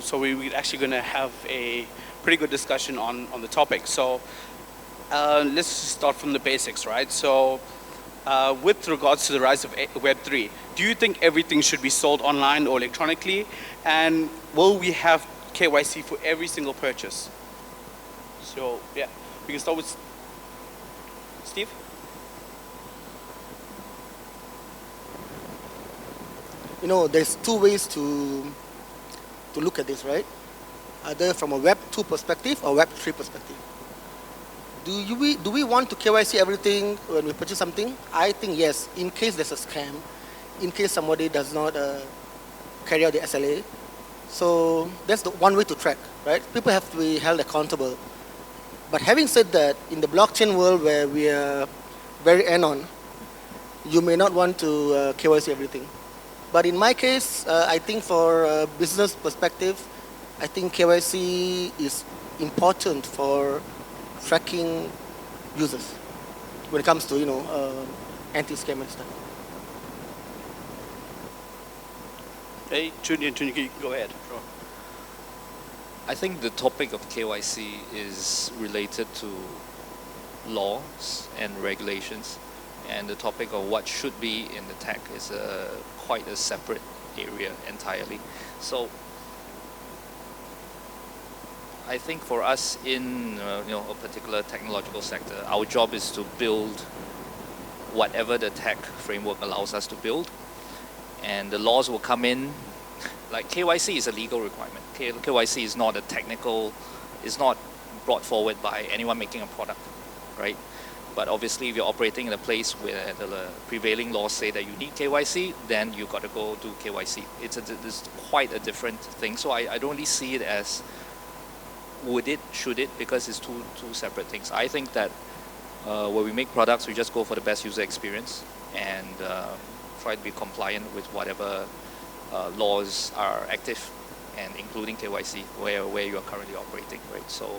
So we're actually going to have a pretty good discussion on the topic. So let's start from the basics, right? So with regards to the rise of Web3, do you think everything should be sold online or electronically? And will we have KYC for every single purchase? So yeah, we can start with Steve. There's two ways to look at this, right? Either from a Web 2 perspective or Web 3 perspective. Do we want to KYC everything when we purchase something? I think yes, in case there's a scam, in case somebody does not carry out the SLA. So that's the one way to track, right? People have to be held accountable. But having said that, in the blockchain world where we are very end-on, you may not want to KYC everything. But in my case, I think for a business perspective, I think KYC is important for tracking users when it comes to anti-scam and stuff. Hey, Julian, you can go ahead. Sure. I think the topic of KYC is related to laws and regulations, and the topic of what should be in the tech is quite a separate area entirely. So I think for us in a particular technological sector, our job is to build whatever the tech framework allows us to build, and the laws will come in. Like KYC is a legal requirement. KYC is not a technical, is not brought forward by anyone making a product, right? But obviously, if you're operating in a place where the prevailing laws say that you need KYC, then you got to go do KYC. It's quite a different thing. So I don't really see it as would it, should it, because it's two separate things. I think that when we make products, we just go for the best user experience and try to be compliant with whatever laws are active, and including KYC where you are currently operating, right? So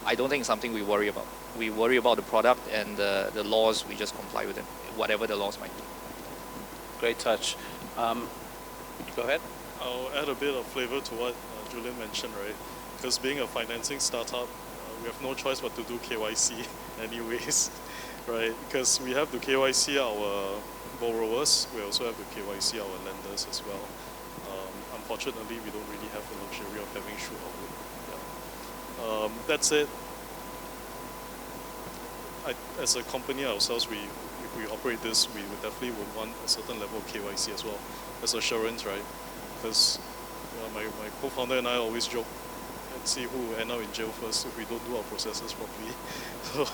I don't think it's something we worry about. We worry about the product and the laws. We just comply with them, whatever the laws might be. Great touch. Go ahead. I'll add a bit of flavor to what Julian mentioned, right? Because being a financing startup, we have no choice but to do KYC anyways, right? Because we have to KYC our borrowers, we also have to KYC our lenders as well. Unfortunately, we don't really have the luxury of having shoe or wood. Yeah. That said, as a company ourselves, if we operate this, we would definitely would want a certain level of KYC as well, as assurance, right? Because my co-founder and I always joke, let's see who will end up in jail first if we don't do our processes properly. So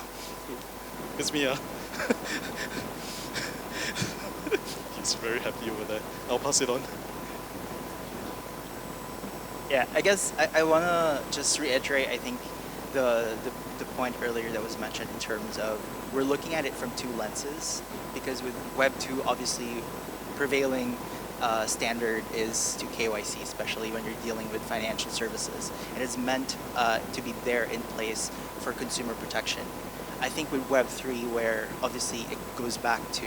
it's me, He's very happy over there. I'll pass it on. Yeah, I guess I want to just reiterate, I think, the point earlier that was mentioned in terms of we're looking at it from two lenses, because with Web 2, obviously, prevailing standard is to KYC, especially when you're dealing with financial services. And it's meant to be there in place for consumer protection. I think with Web 3, where obviously it goes back to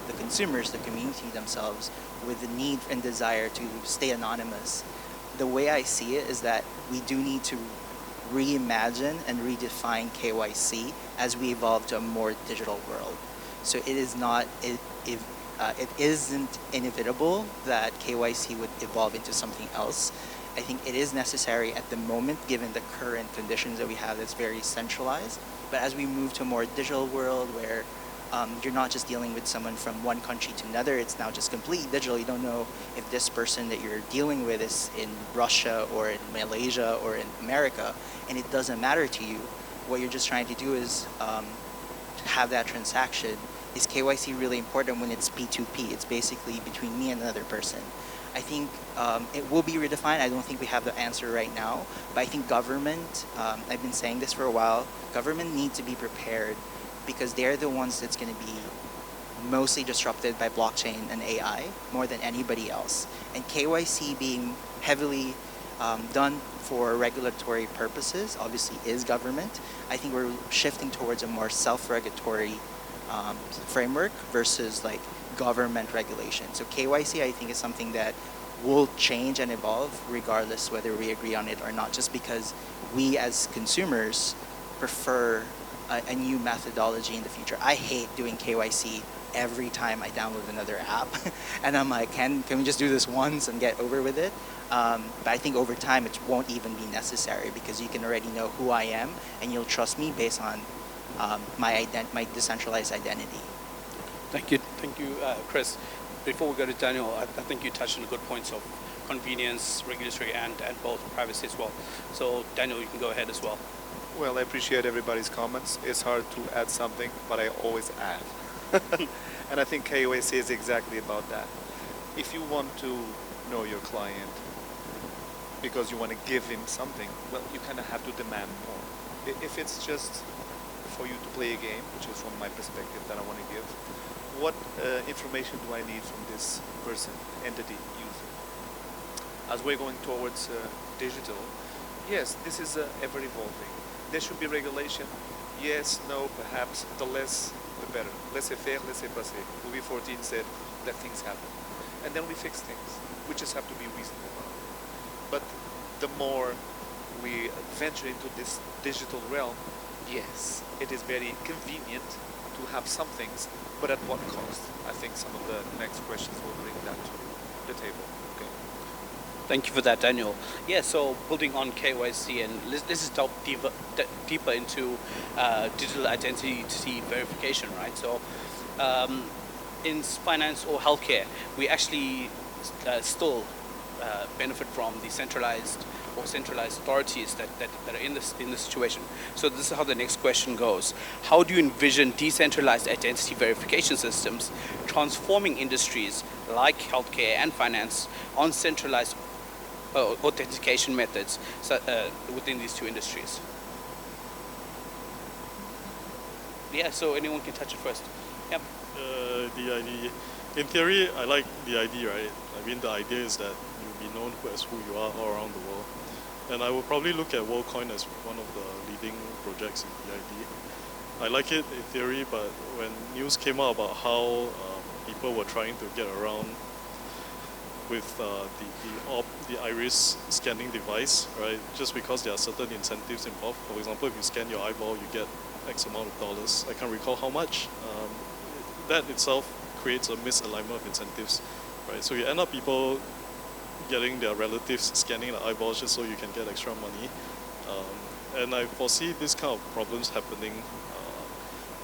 the consumers, the community themselves, with the need and desire to stay anonymous, the way I see it is that we do need to reimagine and redefine KYC as we evolve to a more digital world. So it is not, it isn't inevitable that KYC would evolve into something else. I think it is necessary at the moment, given the current conditions that we have that's very centralized. But as we move to a more digital world where you're not just dealing with someone from one country to another, it's now just completely digital. You don't know if this person that you're dealing with is in Russia or in Malaysia or in America, and it doesn't matter to you. What you're just trying to do is have that transaction. Is KYC really important when it's P2P? It's basically between me and another person. I think it will be redefined. I don't think we have the answer right now, but I think government, I've been saying this for a while, government needs to be prepared, because they're the ones that's going to be mostly disrupted by blockchain and AI more than anybody else. And KYC being heavily done for regulatory purposes, obviously is government. I think we're shifting towards a more self-regulatory framework versus like government regulation. So KYC, I think, is something that will change and evolve regardless whether we agree on it or not, just because we as consumers prefer a new methodology in the future. I hate doing KYC every time I download another app. And I'm like, can we just do this once and get over with it? But I think over time it won't even be necessary, because you can already know who I am and you'll trust me based on my decentralized identity. Thank you, Chris. Before we go to Daniel, I think you touched on good points of convenience, regulatory, and both privacy as well. So Daniel, you can go ahead as well. Well, I appreciate everybody's comments. It's hard to add something, but I always add. And I think KYC is exactly about that. If you want to know your client because you want to give him something, well, you kind of have to demand more. If it's just for you to play a game, which is from my perspective that I want to give, what information do I need from this person, entity, user? As we're going towards digital, yes, this is ever evolving. There should be regulation. Yes, no, perhaps. The less, the better. Laissez-faire, laissez-passer. Louis XIV said, let things happen. And then we fix things. We just have to be reasonable about it. But the more we venture into this digital realm, yes, it is very convenient to have some things, but at what cost? I think some of the next questions will bring that to the table. Okay. Thank you for that, Daniel. Yeah, so building on KYC, and let's just delve deeper into digital identity verification, right? So in finance or healthcare, we actually still benefit from the centralized authorities that are in this situation. So this is how the next question goes. How do you envision decentralized identity verification systems transforming industries like healthcare and finance on centralized authentication methods within these two industries? Yeah, so anyone can touch it first. Yep. The idea, in theory, I like the idea, right? I mean, the idea is that you'll be known as who you are all around the world. And I will probably look at WorldCoin as one of the leading projects in DID. I like it in theory, but when news came out about how people were trying to get around with the iris scanning device, right? Just because there are certain incentives involved. For example, if you scan your eyeball, you get X amount of dollars. I can't recall how much. That itself creates a misalignment of incentives, right? So you end up people getting their relatives scanning the eyeballs just so you can get extra money. And I foresee this kind of problems happening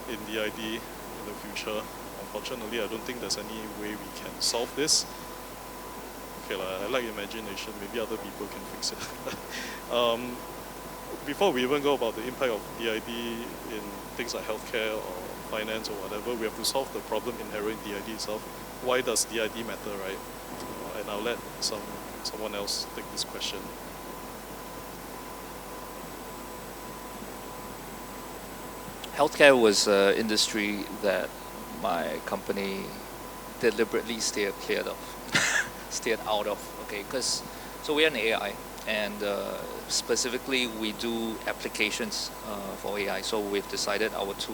in DID in the future. Unfortunately, I don't think there's any way we can solve this. Okay, I like imagination. Maybe other people can fix it. Before we even go about the impact of DID in things like healthcare or finance or whatever, we have to solve the problem inherent in DID itself. Why does DID matter, right? And I'll let someone else take this question. Healthcare was an industry that my company deliberately steered out of. Okay, because so we're an AI, and specifically we do applications for AI. So we've decided our two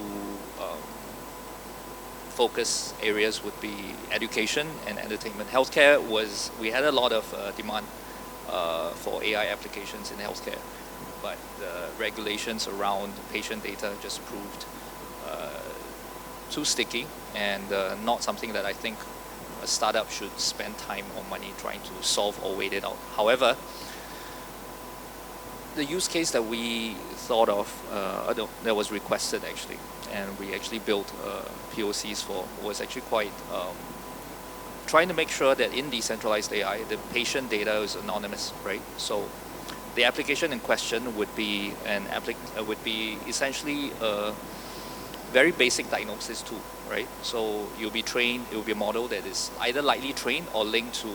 focus areas would be education and entertainment. Healthcare we had a lot of demand for AI applications in healthcare, but the regulations around patient data just proved too sticky and not something that I think a startup should spend time or money trying to solve or wait it out. However, the use case that we thought of, that was requested actually, and we actually built POCs for, was actually quite trying to make sure that in decentralized AI, the patient data is anonymous, right? So the application in question would be essentially a very basic diagnosis tool, right? So you'll be trained, it will be a model that is either lightly trained or linked to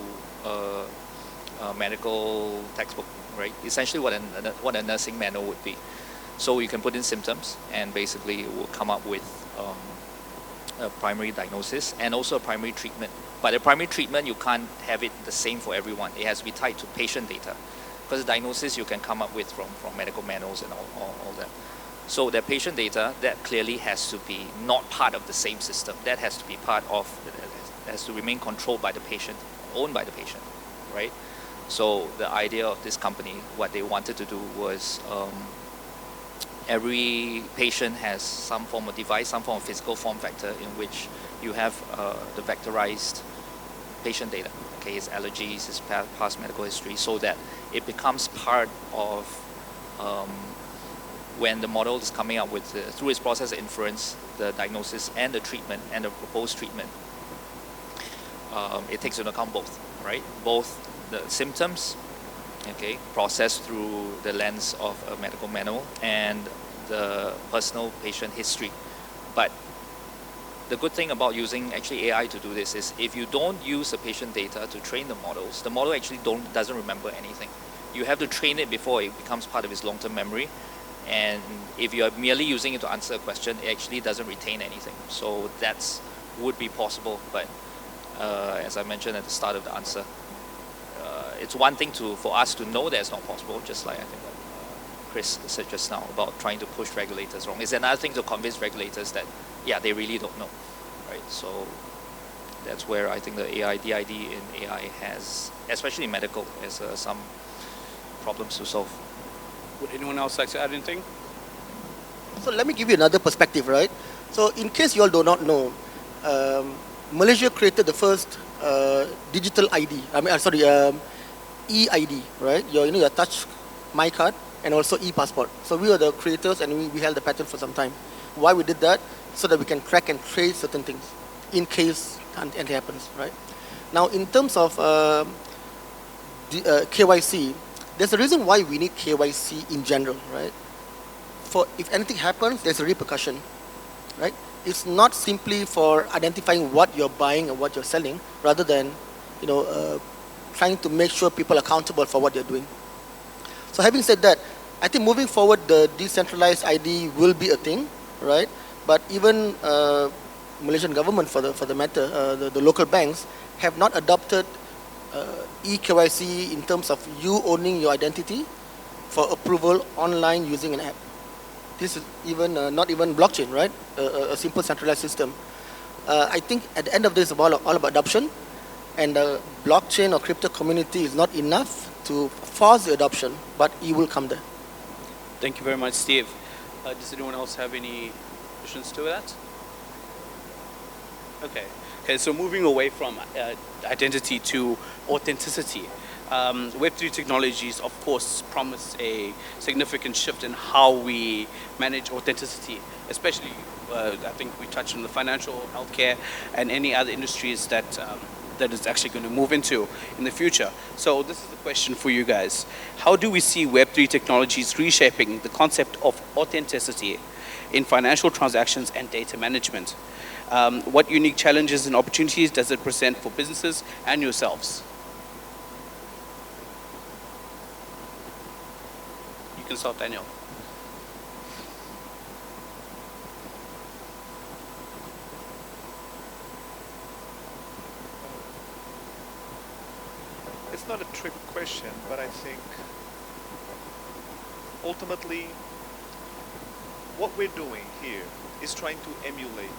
a medical textbook, right? Essentially what a nursing manual would be. So you can put in symptoms and basically it will come up with a primary diagnosis and also a primary treatment. But the primary treatment, you can't have it the same for everyone. It has to be tied to patient data, because the diagnosis you can come up with from medical manuals and all that. So the patient data, that clearly has to be not part of the same system. That has to be part of, has to remain controlled by the patient, owned by the patient. right? So the idea of this company, what they wanted to do was every patient has some form of device, some form of physical form factor in which you have the vectorized patient data, okay, his allergies, his past medical history, so that it becomes part of when the model is coming up with, through its process of inference, the diagnosis and the treatment and the proposed treatment. It takes into account both, right? Both the symptoms, okay, processed through the lens of a medical manual, and the personal patient history. But the good thing about using actually AI to do this is if you don't use the patient data to train the models, the model actually doesn't remember anything. You have to train it before it becomes part of its long-term memory. And if you are merely using it to answer a question, it actually doesn't retain anything. So that's would be possible, but as I mentioned at the start of the answer, it's one thing for us to know that it's not possible, just like I think what Chris said just now about trying to push regulators wrong. It's another thing to convince regulators that, yeah, they really don't know, right? So that's where I think the DID in AI has, especially in medical, has some problems to solve. Would anyone else like to add anything? So let me give you another perspective, right? So in case you all do not know, Malaysia created the first digital ID. e-ID, right? Your touch my card and also e-passport. So we were the creators and we held the patent for some time. Why we did that? So that we can track and trace certain things in case anything happens, right? Now in terms of KYC, there's a reason why we need KYC in general, right? For if anything happens, there's a repercussion, right? It's not simply for identifying what you're buying and what you're selling, rather than, trying to make sure people are accountable for what they're doing. So having said that, I think moving forward, the decentralized ID will be a thing, right? But even Malaysian government, for the matter, the local banks have not adopted eKYC in terms of you owning your identity for approval online using an app. This is even not even blockchain, right? A simple centralized system. I think at the end of this, it's all about adoption, and the blockchain or crypto community is not enough to force the adoption, but it will come there. Thank you very much, Steve. Does anyone else have any additions to that? Okay, so moving away from identity to authenticity, Web3 technologies, of course, promise a significant shift in how we manage authenticity, especially, I think we touched on the financial, healthcare, and any other industries that is actually going to move into in the future. So this is the question for you guys. How do we see Web3 technologies reshaping the concept of authenticity in financial transactions and data management? What unique challenges and opportunities does it present for businesses and yourselves? You can start, Daniel. It's not a trick question, but I think ultimately what we're doing here is trying to emulate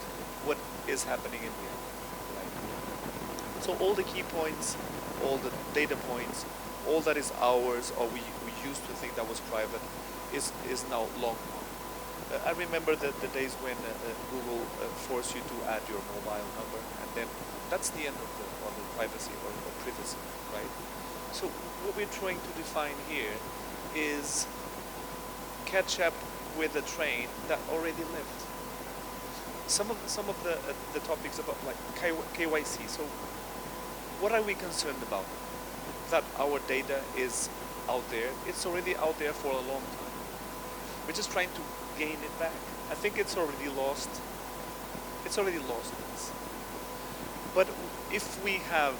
what is happening in real life. Right? So all the key points, all the data points, all that is ours, or we used to think that was private, is now long gone. I remember the days when Google forced you to add your mobile number, and then that's the end of the privacy or privacy, right? So what we're trying to define here is catch up with a train that already left. Some of the topics about like KYC. So what are we concerned about? That our data is out there. It's already out there for a long time. We're just trying to gain it back. I think it's already lost. It's already lost us. But if we have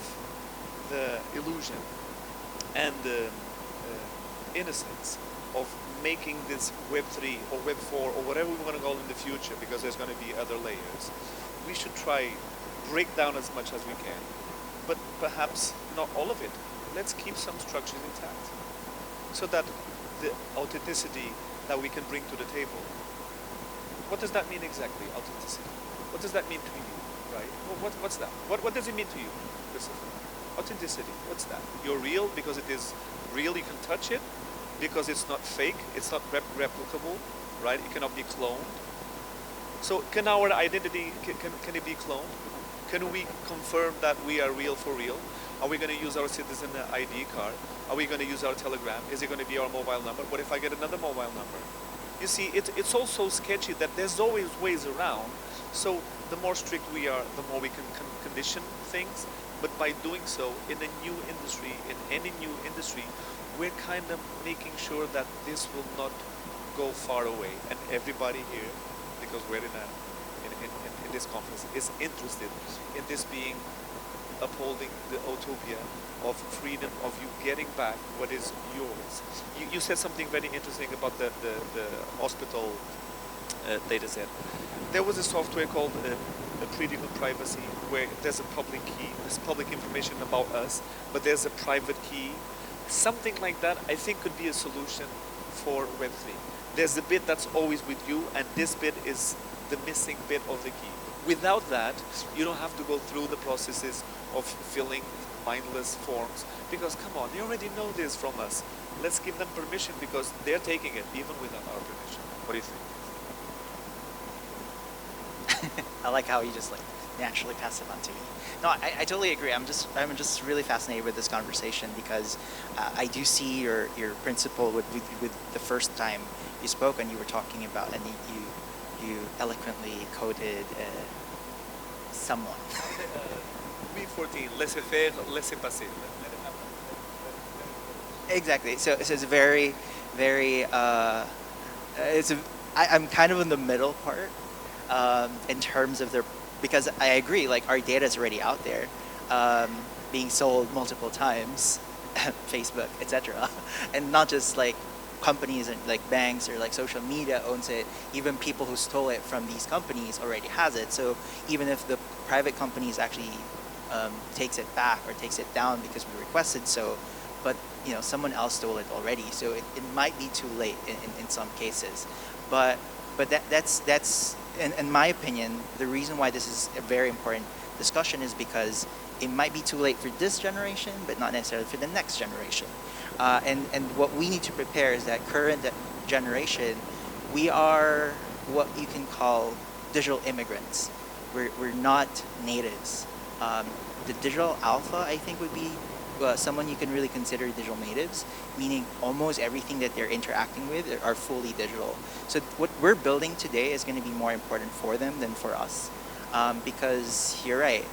the illusion and the innocence of making this Web3 or Web4 or whatever we want to call it in the future, because there's going to be other layers, we should try break down as much as we can, but perhaps not all of it. Let's keep some structures intact so that the authenticity that we can bring to the table. What does that mean exactly, authenticity? What does that mean to you, right? What's that? What does it mean to you, Christopher? Authenticity, what's that? You're real because it is real, you can touch it, because it's not fake, it's not replicable, right? It cannot be cloned. So can our identity, can it be cloned? Can we confirm that we are real for real? Are we going to use our citizen ID card? Are we going to use our telegram? Is it going to be our mobile number? What if I get another mobile number? You see, it's all so sketchy that there's always ways around. So the more strict we are, the more we can condition things. But by doing so, in a new industry, in any new industry, we're kind of making sure that this will not go far away. And everybody here, because we're in this conference, is interested in this being upholding the utopia of freedom, of you getting back what is yours. You said something very interesting about the hospital data set. There was a software called critical privacy, where there's a public key, there's public information about us, but there's a private key. Something like that, I think, could be a solution for Web3. There's a bit that's always with you, and this bit is the missing bit of the key. Without that, you don't have to go through the processes of filling mindless forms, because come on, they already know this from us. Let's give them permission, because they're taking it even without our permission. What do you think? I like how you just like naturally pass it on to me. No, I totally agree. I'm just really fascinated with this conversation, because I do see your principle with the first time you spoke, and you were talking about, and you eloquently quoted someone. B14, laissez faire, laissez passer. Exactly. So it's very, very. I'm kind of in the middle part in terms of because I agree. Like, our data is already out there, being sold multiple times, Facebook, etc., and not just like companies and like banks or like social media owns it. Even people who stole it from these companies already has it. So even if the private companies actually takes it back or takes it down because we requested so, but someone else stole it already. So it might be too late in some cases. But that's in my opinion, the reason why this is a very important discussion is because it might be too late for this generation, but not necessarily for the next generation. And what we need to prepare is that current generation, we are what you can call digital immigrants. We're not natives. The digital alpha, I think, would be someone you can really consider digital natives, meaning almost everything that they're interacting with are fully digital. So what we're building today is going to be more important for them than for us, because you're right,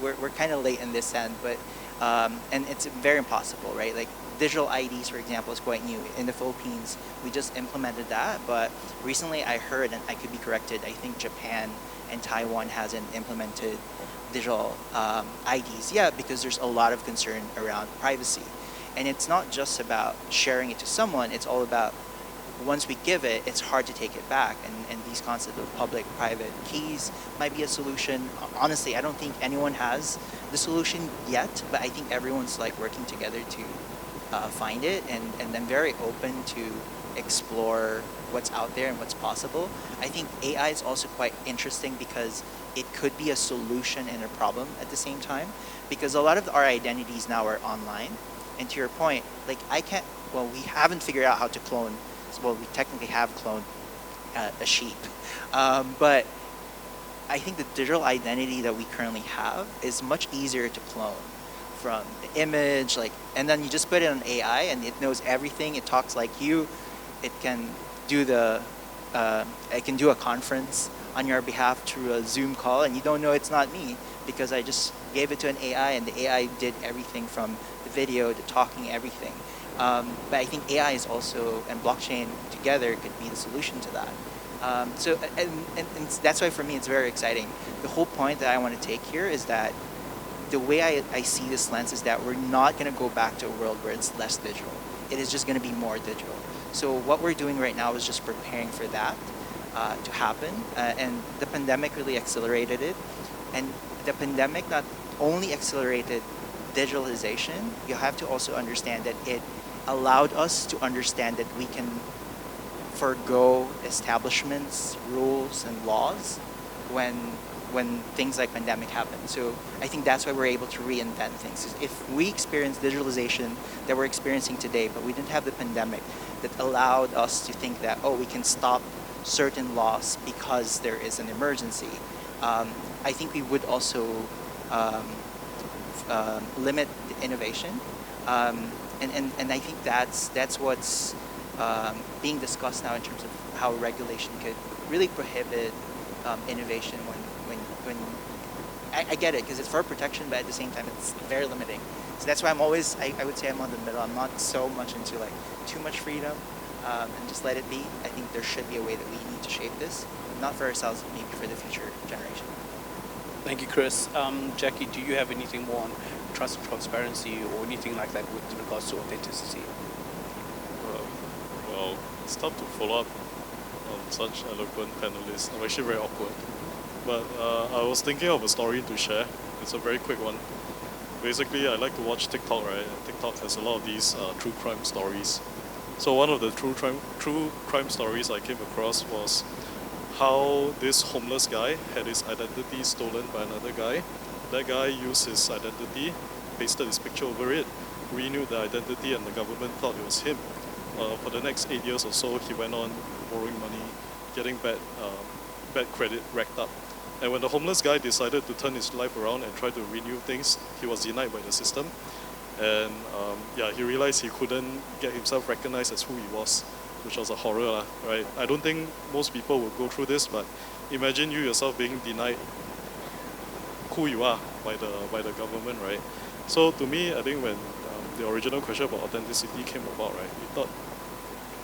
we're kind of late in this end, but and it's very impossible, right? Like digital IDs, for example, is quite new. In the Philippines, we just implemented that, but recently I heard, and I could be corrected, I think Japan and Taiwan hasn't implemented digital IDs yet, because there's a lot of concern around privacy. And it's not just about sharing it to someone, it's all about once we give it, it's hard to take it back. And these concepts of public-private keys might be a solution. Honestly, I don't think anyone has the solution yet, but I think everyone's like working together to find it, and I'm very open to explore what's out there and what's possible. I think AI is also quite interesting because it could be a solution and a problem at the same time, because a lot of our identities now are online. And to your point, like we haven't figured out how to clone. Well, we technically have cloned a sheep, but I think the digital identity that we currently have is much easier to clone, from the image, and then you just put it on AI and it knows everything. It talks like you. It can do it can do a conference on your behalf through a Zoom call, and you don't know it's not me because I just gave it to an AI, and the AI did everything from the video, the talking, everything. But I think AI is also, and blockchain together could be the solution to that. So that's why for me it's very exciting. The whole point that I want to take here is that the way I see this lens is that we're not going to go back to a world where it's less digital. It is just going to be more digital. So what we're doing right now is just preparing for that to happen. And the pandemic really accelerated it. And the pandemic not only accelerated digitalization, you have to also understand that it allowed us to understand that we can forgo establishments, rules, and laws when when things like pandemic happen. So I think that's why we're able to reinvent things. If we experience digitalization that we're experiencing today, but we didn't have the pandemic that allowed us to think that, oh, we can stop certain laws because there is an emergency, I think we would also limit the innovation. And I think that's what's being discussed now in terms of how regulation could really prohibit innovation when I get it, because it's for protection, but at the same time it's very limiting. So that's why I'm always, I would say I'm on the middle. I'm not so much into like too much freedom and just let it be. I think there should be a way that we need to shape this, not for ourselves, but maybe for the future generation. Thank you, Chris. Jackie, do you have anything more on trust and transparency or anything like that with regards to authenticity? Well, it's tough to follow up on such eloquent panelists. I'm actually very awkward. But I was thinking of a story to share. It's a very quick one. Basically, I like to watch TikTok, right? And TikTok has a lot of these true crime stories. So one of the true crime stories I came across was how this homeless guy had his identity stolen by another guy. That guy used his identity, pasted his picture over it, renewed the identity, and the government thought it was him. For the next 8 years or so, he went on borrowing money, getting bad credit racked up. And when the homeless guy decided to turn his life around and try to renew things, he was denied by the system. And he realized he couldn't get himself recognized as who he was, which was a horror, right? I don't think most people would go through this, but imagine you yourself being denied who you are by the government, right? So to me, I think when the original question about authenticity came about, right, we thought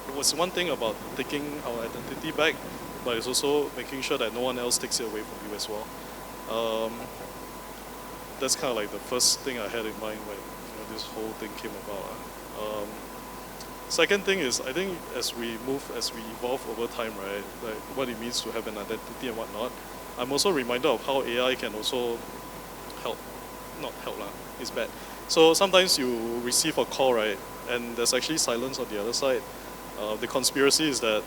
it was one thing about taking our identity back, but it's also making sure that no one else takes it away from you as well. That's kind of like the first thing I had in mind when this whole thing came about. Second thing is, I think as we evolve over time, right, like what it means to have an identity and whatnot, I'm also reminded of how AI can also help. Not help lah, it's bad. So sometimes you receive a call, right, and there's actually silence on the other side. The conspiracy is that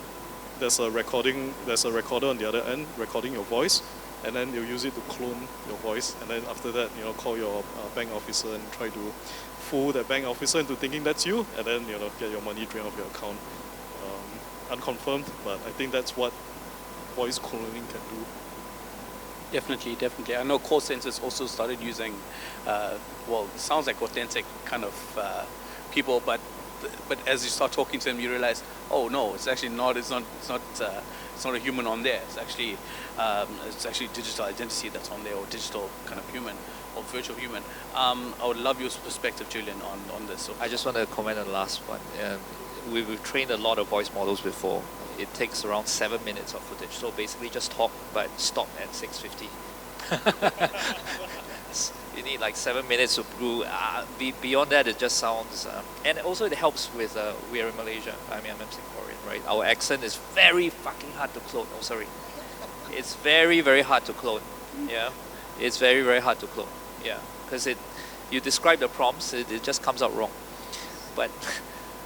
there's a recorder on the other end recording your voice, and then they'll use it to clone your voice, and then after that, call your bank officer and try to fool that bank officer into thinking that's you, and then get your money drained off your account. Unconfirmed, but I think that's what voice cloning can do. Definitely. I know call centers also started using, it sounds like authentic kind of people, but as you start talking to them, you realize, oh no, it's actually not. It's not a human on there. It's actually digital identity that's on there, or digital kind of human, or virtual human. I would love your perspective, Julian, on this. So I just want to comment on the last one. We've trained a lot of voice models before. It takes around 7 minutes of footage. So basically just talk, but stop at 6:50. You need like 7 minutes to brew. Beyond that, it just sounds... and also it helps with... we are in Malaysia. I mean, I'm Singaporean, right? Our accent is very fucking hard to clone. Oh, sorry. It's very, very hard to clone. Yeah. It's very, very hard to clone. Yeah. Because you describe the prompts, it just comes out wrong. But,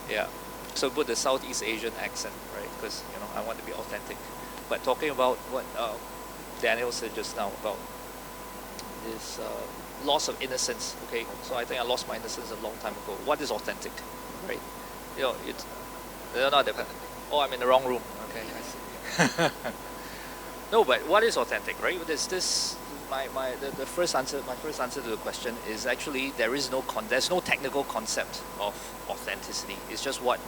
yeah. So put the Southeast Asian accent, right? Because, I want to be authentic. But talking about what Daniel said just now about this loss of innocence, okay? So I think I lost my innocence a long time ago. What is authentic, right? They're not dependent. Oh, I'm in the wrong room. Okay, I see. No, but what is authentic, right? There's this. My first answer to the question is actually there's no technical concept of authenticity. It's just what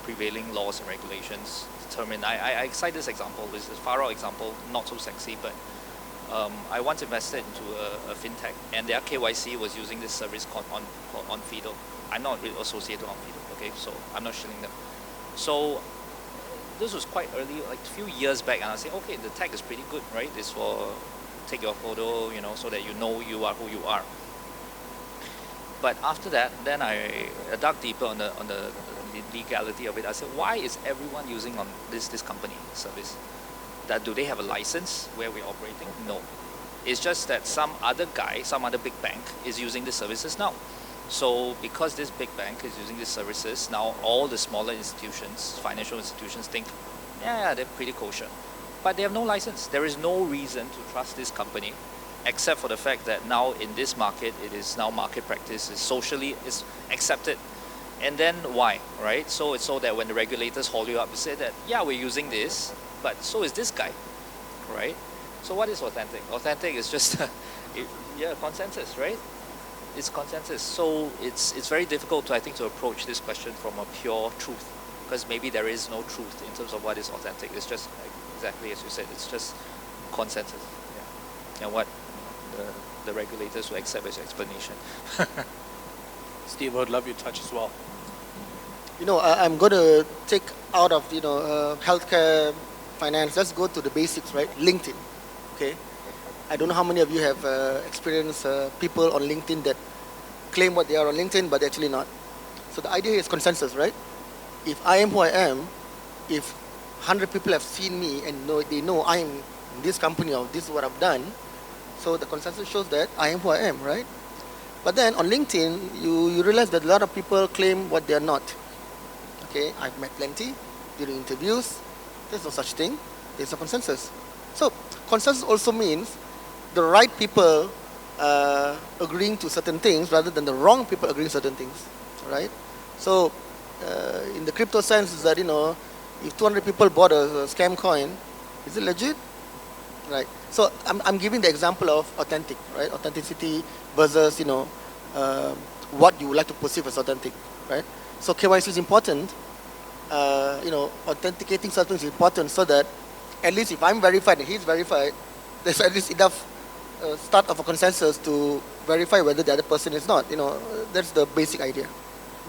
prevailing laws and regulations determine. I cite this example. This is a far out example, not so sexy, but I once invested into a fintech, and their KYC was using this service called OnFido. I'm not really associated with OnFido, okay? So I'm not shilling them. So this was quite early, like a few years back, and I said, okay, the tech is pretty good, right? It's for take your photo, so that you know you are who you are. But after that, then I dug deeper on the legality of it. I said, why is everyone using on this company service? Do they have a license where we're operating? No. It's just that some other big bank is using the services now. So because this big bank is using these services, now all the smaller institutions, financial institutions think, yeah, they're pretty kosher. but they have no license. There is no reason to trust this company, except for the fact that now in this market, it is now market practice, is socially is accepted. And then why, right? So it's so that when the regulators haul you up and say that, yeah, we're using this, but so is this guy, right? So what is authentic? Authentic is just, consensus, right? It's consensus. So it's very difficult to, I think, to approach this question from a pure truth, because maybe there is no truth in terms of what is authentic. It's just like, exactly as you said, it's just consensus. Yeah. And what the regulators will accept as explanation. Steve, I would love you to touch as well. I'm going to take out of, healthcare, finance. Let's go to the basics, right? LinkedIn, okay? I don't know how many of you have experienced people on LinkedIn that claim what they are on LinkedIn, but they're actually not. So the idea is consensus, right? If I am who I am, if 100 people have seen me and they know I am in this company or this is what I've done, so the consensus shows that I am who I am, right? But then on LinkedIn, you realize that a lot of people claim what they are not. Okay, I've met plenty during interviews. There's no such thing. There's a consensus. So consensus also means the right people agreeing to certain things rather than the wrong people agreeing to certain things, right? So in the crypto sense is that, if 200 people bought a scam coin, is it legit? Right. So I'm giving the example of authentic, right? Authenticity versus, what you would like to perceive as authentic, right? So KYC is important. Authenticating something is important so that at least if I'm verified and he's verified, there's at least enough start of a consensus to verify whether the other person is not. That's the basic idea,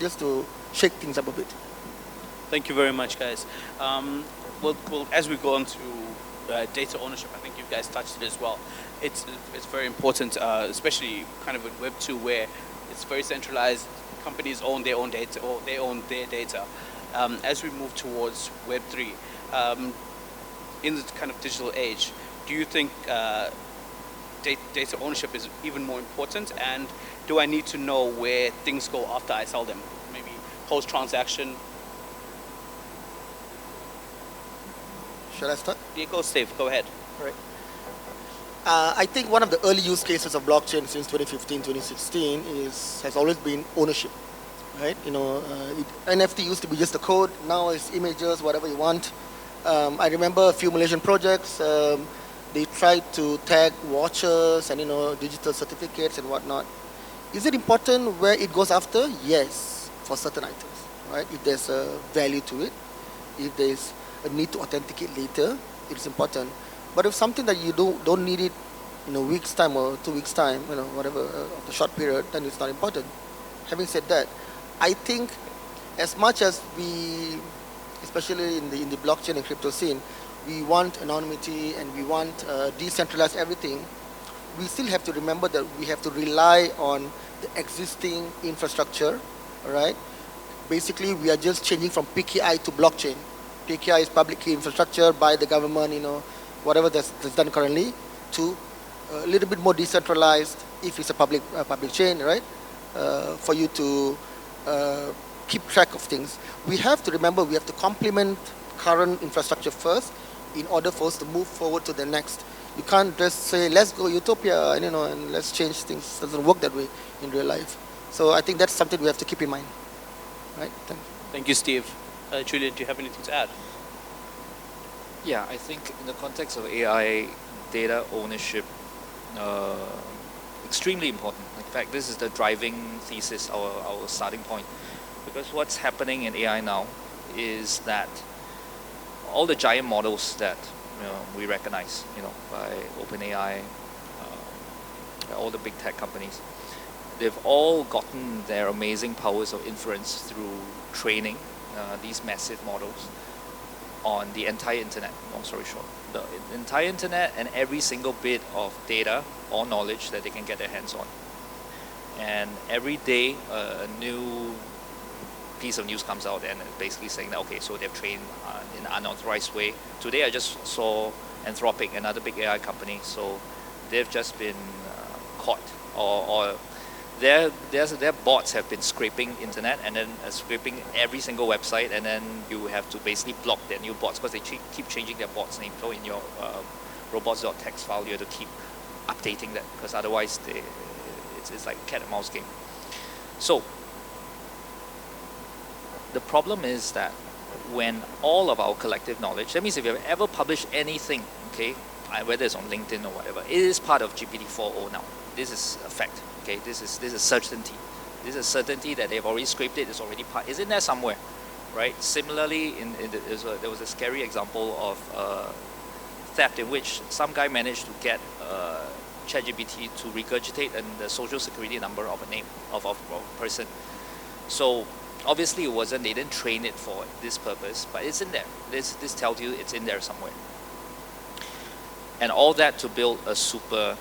just to shake things up a bit. Thank you very much, guys. Well, as we go on to data ownership, I think you guys touched it as well. It's very important, especially kind of with Web 2, where it's very centralized. Companies own their own data, or they own their data. As we move towards Web 3, in this kind of digital age, do you think data ownership is even more important? And do I need to know where things go after I sell them? Maybe post-transaction? Shall I start? Go, Steve, go ahead. All right. I think one of the early use cases of blockchain since 2015, 2016 has always been ownership, right? NFT used to be just a code. Now it's images, whatever you want. I remember a few Malaysian projects. They tried to tag watches and digital certificates and whatnot. Is it important where it goes after? Yes, for certain items, right? If there's a value to it, if there's a need to authenticate later, it's important. But if something that you don't need it in a week's time or 2 weeks' time, whatever, of the short period, then it's not important. Having said that, I think as much as we, especially in the blockchain and crypto scene, we want anonymity and we want decentralized everything, we still have to remember that we have to rely on the existing infrastructure, all right? Basically, we are just changing from PKI to blockchain. PKI is public key infrastructure by the government, whatever that's done currently, to a little bit more decentralized if it's a public chain, right? For you to keep track of things. We have to remember we have to complement current infrastructure first in order for us to move forward to the next. You can't just say, let's go utopia, and let's change things. It doesn't work that way in real life. So I think that's something we have to keep in mind, right? Thank you. Thank you, Steve. Julian, do you have anything to add? Yeah, I think in the context of AI, data ownership, extremely important. In fact, this is the driving thesis, our starting point. Because what's happening in AI now is that all the giant models that we recognize, by OpenAI, by all the big tech companies, they've all gotten their amazing powers of inference through training these massive models on the entire internet, long story short. The entire internet and every single bit of data or knowledge that they can get their hands on. And every day a new piece of news comes out and basically saying that, okay, so they've trained in an unauthorized way. Today I just saw Anthropic, another big AI company, so they've just been caught, or their bots have been scraping internet and then scraping every single website, and then you have to basically block their new bots because they keep changing their bots name. So in your robots.txt file, you have to keep updating that because otherwise it's like a cat and mouse game. So the problem is that when all of our collective knowledge, that means if you have ever published anything, okay, whether it's on LinkedIn or whatever, it is part of GPT 4.0 now. This is a fact. Okay, this is certainty. This is certainty that they've already scraped it. It's already part. It's in there somewhere, right? Similarly, there was a scary example of theft in which some guy managed to get ChatGPT to regurgitate the social security number of a name of a person. So obviously it wasn't. They didn't train it for this purpose, but it's in there. This tells you it's in there somewhere. And all that to build a super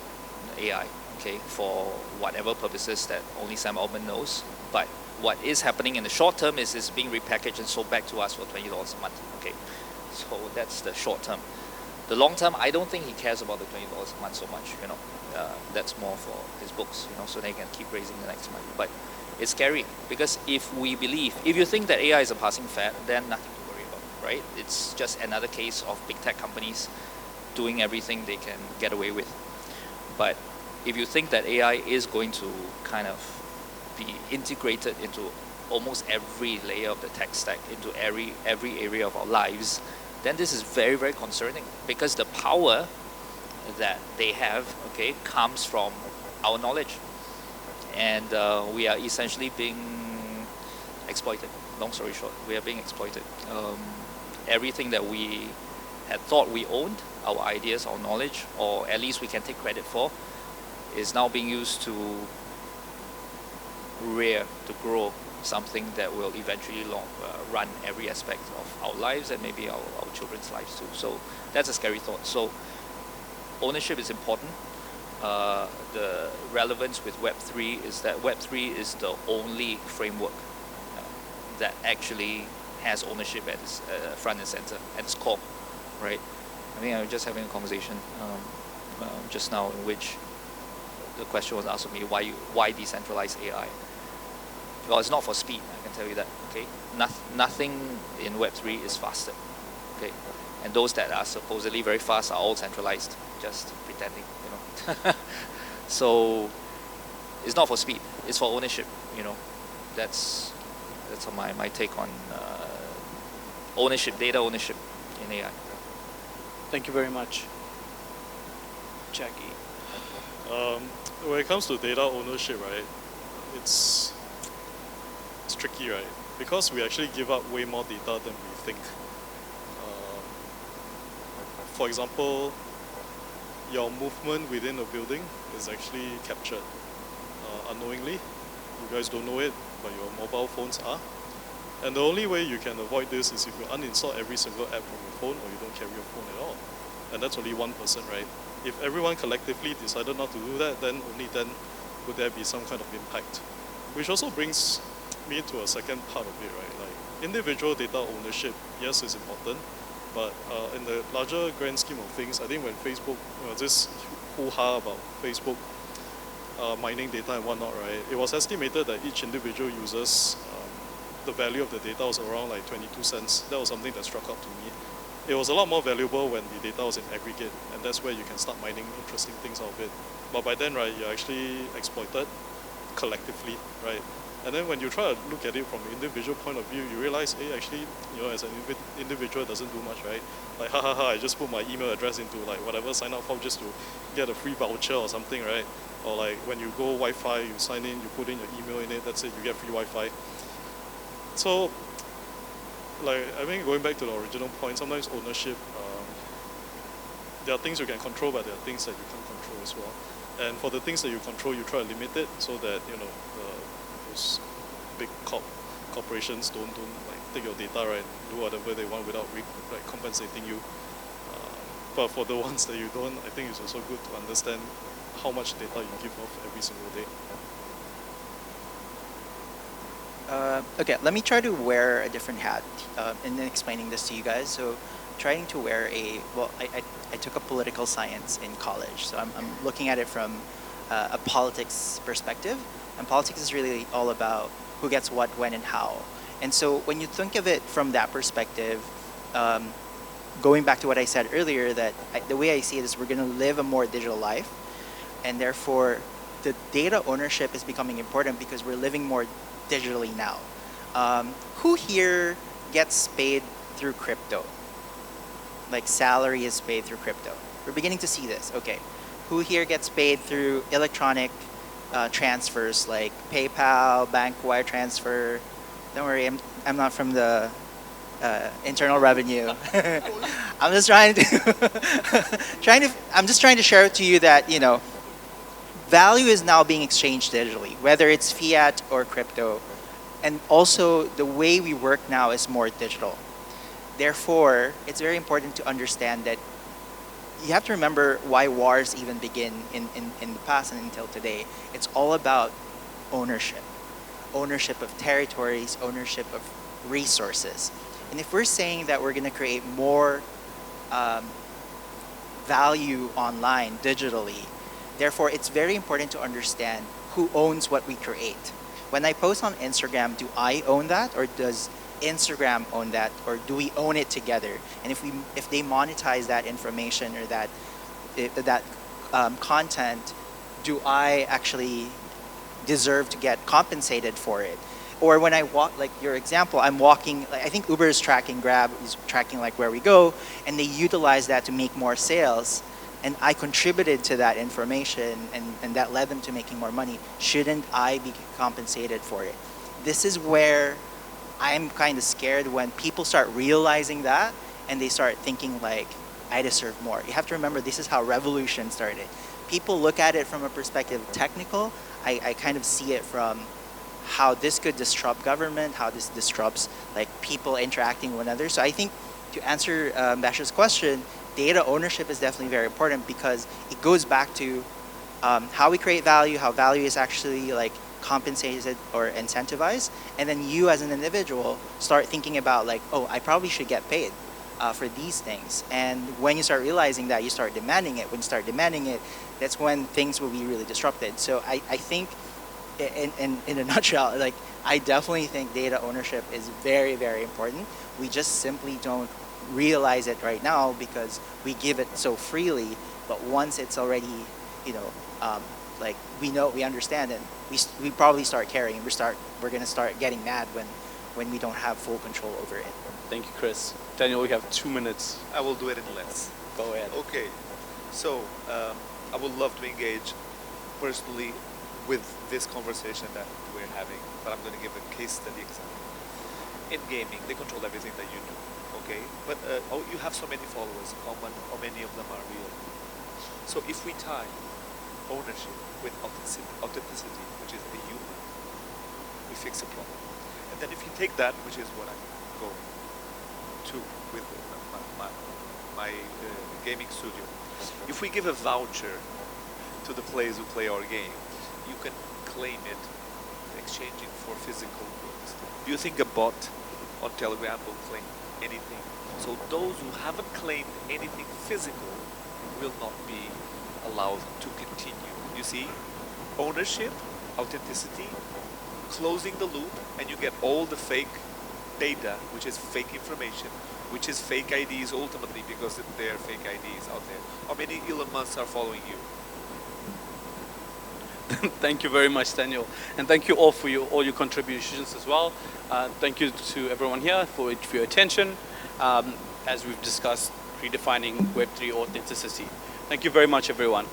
AI. Okay, for whatever purposes that only Sam Altman knows. But what is happening in the short term is it's being repackaged and sold back to us for $20 a month. Okay, so that's the short term. The long term, I don't think he cares about the $20 a month so much. You know, that's more for his books. You know, so they can keep raising the next month. But it's scary because if you think that AI is a passing fad, then nothing to worry about, right? It's just another case of big tech companies doing everything they can get away with. But if you think that AI is going to kind of be integrated into almost every layer of the tech stack, into every area of our lives, then this is very, very concerning because the power that they have, okay, comes from our knowledge. And we are essentially being exploited. Long story short, we are being exploited. Everything that we had thought we owned, our ideas, our knowledge, or at least we can take credit for, is now being used to grow something that will eventually run every aspect of our lives and maybe our children's lives too. So that's a scary thought. So ownership is important. The relevance with Web3 is that Web3 is the only framework that actually has ownership at its front and center, at its core, right? I think I was just having a conversation just now in which the question was asked of me, why decentralized AI? Well, it's not for speed, I can tell you that, okay? Nothing in Web3 is faster, okay? And those that are supposedly very fast are all centralized, just pretending, you know? So it's not for speed, it's for ownership, you know? That's my take on ownership, data ownership in AI. Thank you very much. Jackie. When it comes to data ownership, right, it's tricky, right? Because we actually give up way more data than we think. For example, your movement within a building is actually captured unknowingly. You guys don't know it, but your mobile phones are. And the only way you can avoid this is if you uninstall every single app from your phone or you don't carry your phone at all. And that's only one person, right? If everyone collectively decided not to do that, then only then would there be some kind of impact. Which also brings me to a second part of it, right? Like individual data ownership, yes, is important, but in the larger grand scheme of things, I think when Facebook, this hoo-ha about Facebook mining data and whatnot, right? It was estimated that each individual user's the value of the data was around like 22 cents. That was something that struck out to me. It was a lot more valuable when the data was in aggregate, and that's where you can start mining interesting things out of it. But by then, right, you're actually exploited collectively, right? And then when you try to look at it from an individual point of view, you realize, hey, actually, you know, as an individual, it doesn't do much, right? Like, I just put my email address into like whatever sign up form just to get a free voucher or something, right? Or like when you go Wi-Fi, you sign in, you put in your email in it, that's it, you get free Wi-Fi. So, like, I mean, going back to the original point, sometimes ownership, there are things you can control, but there are things that you can't control as well. And for the things that you control, you try to limit it so that, you know, those big corporations don't like take your data, right, and do whatever they want without like compensating you. But for the ones that you don't, I think it's also good to understand how much data you give off every single day. Okay, let me try to wear a different hat in explaining this to you guys. So trying to wear I took a political science in college. So I'm looking at it from a politics perspective. And politics is really all about who gets what, when, and how. And so when you think of it from that perspective, going back to what I said earlier, that the way I see it is we're going to live a more digital life, and therefore the data ownership is becoming important because we're living more digitally now. Who here gets paid through crypto? Like salary is paid through crypto. We're beginning to see this. Okay. Who here gets paid through electronic transfers like PayPal, bank wire transfer? Don't worry, I'm not from the internal revenue. I'm just trying to share to you that, you know, value is now being exchanged digitally, whether it's fiat or crypto. And also the way we work now is more digital. Therefore, it's very important to understand that you have to remember why wars even begin in the past and until today. It's all about ownership. Ownership of territories, ownership of resources. And if we're saying that we're going to create more value online, digitally, therefore it's very important to understand who owns what we create. When I post on Instagram, do I own that, or does Instagram own that, or do we own it together? And if they monetize that information or that content, do I actually deserve to get compensated for it? Or when I walk, like your example, I'm walking, I think Uber is tracking, Grab is tracking like where we go, and they utilize that to make more sales, and I contributed to that information, and that led them to making more money. Shouldn't I be compensated for it? This is where I'm kind of scared when people start realizing that, and they start thinking like, I deserve more. You have to remember, this is how revolution started. People look at it from a perspective of technical. I kind of see it from how this could disrupt government, how this disrupts like people interacting with others. So I think to answer Bash's question, data ownership is definitely very important because it goes back to how we create value, how value is actually like compensated or incentivized, and then you as an individual start thinking about like, oh, I probably should get paid for these things. And when you start realizing that, you start demanding it. When you start demanding it, that's when things will be really disrupted. So I think in a nutshell, like I definitely think data ownership is very, very important. We just simply don't realize it right now because we give it so freely. But once it's already, you know, like we understand it, we probably start caring. We're gonna start getting mad when we don't have full control over it. Thank you, Chris. Daniel, we have 2 minutes. I will do it in less. Go ahead. Okay, so I would love to engage personally with this conversation that we're having, but I'm going to give a case study example. In gaming, they control everything that you do, okay? But you have so many followers, how many of them are real? So if we tie ownership with authenticity, which is a human, we fix a problem. And then if you take that, which is what I'm going to with my gaming studio, if we give a voucher to the players who play our game, you can claim it exchanging for physical goods. Do you think a bot on Telegram will claim anything? So those who haven't claimed anything physical will not be allowed to continue. You see, ownership, authenticity, closing the loop, and you get all the fake data, which is fake information, which is fake IDs ultimately because there are fake IDs out there. How many Elon Musks are following you? Thank you very much, Daniel. And thank you all for all your contributions as well. Thank you to everyone here for your attention as we've discussed redefining Web3 authenticity. Thank you very much, everyone.